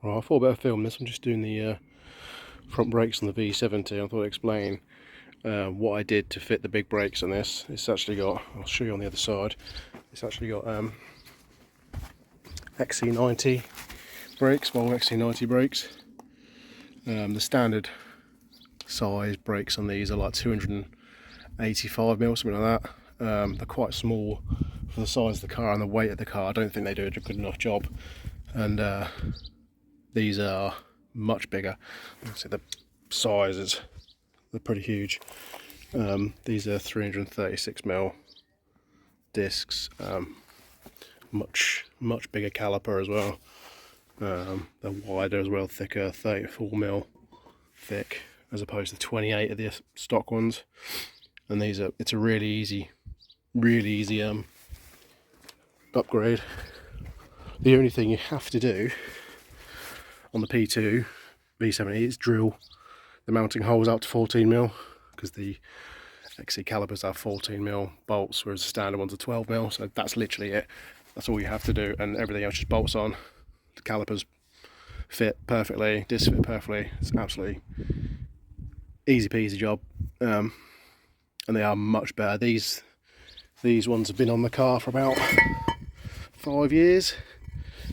Right, I thought about film this. I'm just doing the front brakes on the V70. I thought I'd explain what I did to fit the big brakes on this. It's actually got, I'll show you on the other side, it's actually got XC90 brakes, Volvo XC90 brakes. The standard size brakes on these are like 285mm, something like that. They're quite small for the size of the car and the weight of the car. I don't think they do a good enough job. And these are much bigger. So the sizes, they're pretty huge. These are 336mm discs, much bigger caliper as well. They're wider as well, thicker, 34mm thick as opposed to 28 of the stock ones. And these are, it's a really easy upgrade. The only thing you have to do on the P2 V70 is drill the mounting holes out to 14mm, because the XC calipers have 14mm bolts, whereas the standard ones are 12mm. So that's literally it. That's all you have to do, and everything else just bolts on. The calipers fit perfectly, discs fit perfectly. It's absolutely easy peasy job, and they are much better. These ones have been on the car for about 5 years.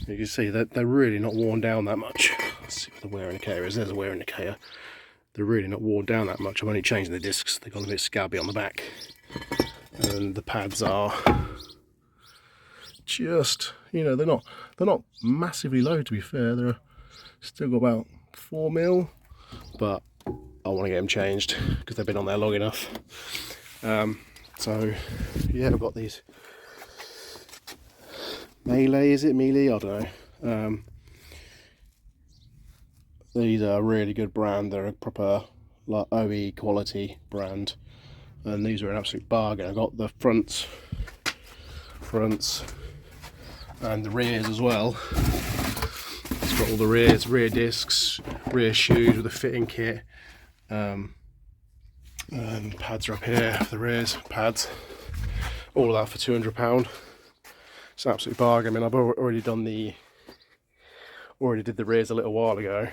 You can see that they're really not worn down that much. Let's see what the wear indicator is. There's a wear indicator. They're really not worn down that much. I'm only changing the discs. They've got a bit scabby on the back, and the pads are just, you know, they're not massively low, to be fair. They're still got about 4mm, but I want to get them changed because they've been on there long enough. So yeah, I've got these Melee, is it Melee? I don't know. These are a really good brand. They're a proper like OE quality brand, and these are an absolute bargain. I've got the fronts and the rears as well. It's got all the rear discs, rear shoes with a fitting kit, and pads are up here for the rears pads. All of that for £200. It's an absolute bargain. I mean, I've already did the rears a little while ago,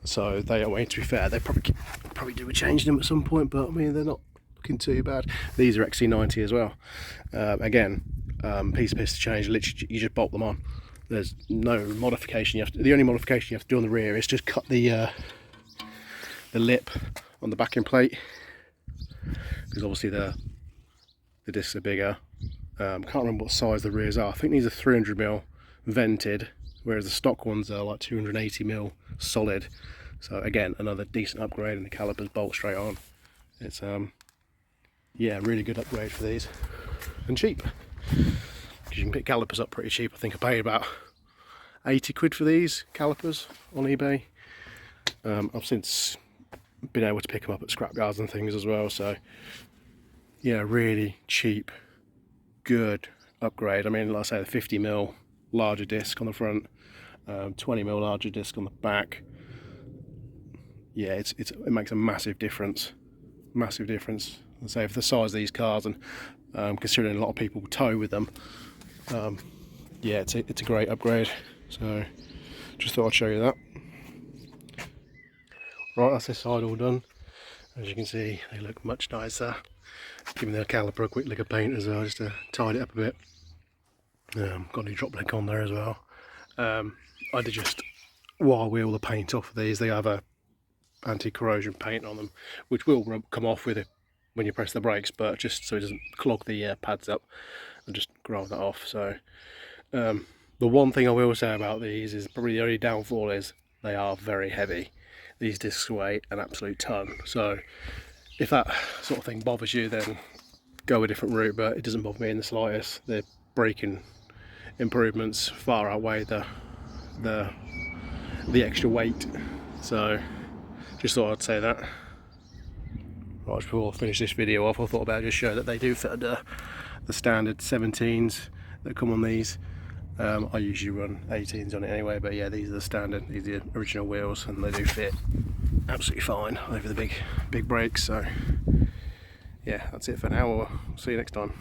so they are waiting. To be fair, they probably do change them at some point, but I mean, they're not looking too bad. These are XC90 as well. Again, piece of piss to change. Literally, you just bolt them on. There's no modification you have to. The only modification you have to do on the rear is just cut the lip on the backing plate, because obviously the discs are bigger. Can't remember what size the rears are. I think these are 300mm vented, whereas the stock ones are like 280mm solid. So again, another decent upgrade, and the calipers bolt straight on. It's yeah, really good upgrade for these, and cheap, because you can pick calipers up pretty cheap. I think I paid about 80 quid for these calipers on eBay. I've since been able to pick them up at scrapyards and things as well. So yeah, really cheap, good upgrade. I mean, like I say, the 50mm larger disc on the front, 20mm larger disc on the back. Yeah, it makes a massive difference. Massive difference. I say, for the size of these cars, and considering a lot of people tow with them, yeah, it's a great upgrade. So just thought I'd show you that. Right, that's this side all done. As you can see, they look much nicer. Giving the caliper a quick lick of paint as well, just to tidy it up a bit. Got a new drop link on there as well. I did just wire wheel the paint off of these. They have a anti-corrosion paint on them, which will come off with it when you press the brakes, but just so it doesn't clog the pads up, and just grind that off. So the one thing I will say about these is probably the only downfall is they are very heavy. These discs weigh an absolute ton, so if that sort of thing bothers you, then go a different route, but it doesn't bother me in the slightest. The braking improvements far outweigh the extra weight, so just thought I'd say that. Right, before I finish this video off, I thought about just show that they do fit under the standard 17s that come on these. I usually run 18s on it anyway, but yeah, these are the standard, these are the original wheels, and they do fit absolutely fine over the big brakes. So yeah, that's it for now. We'll see you next time.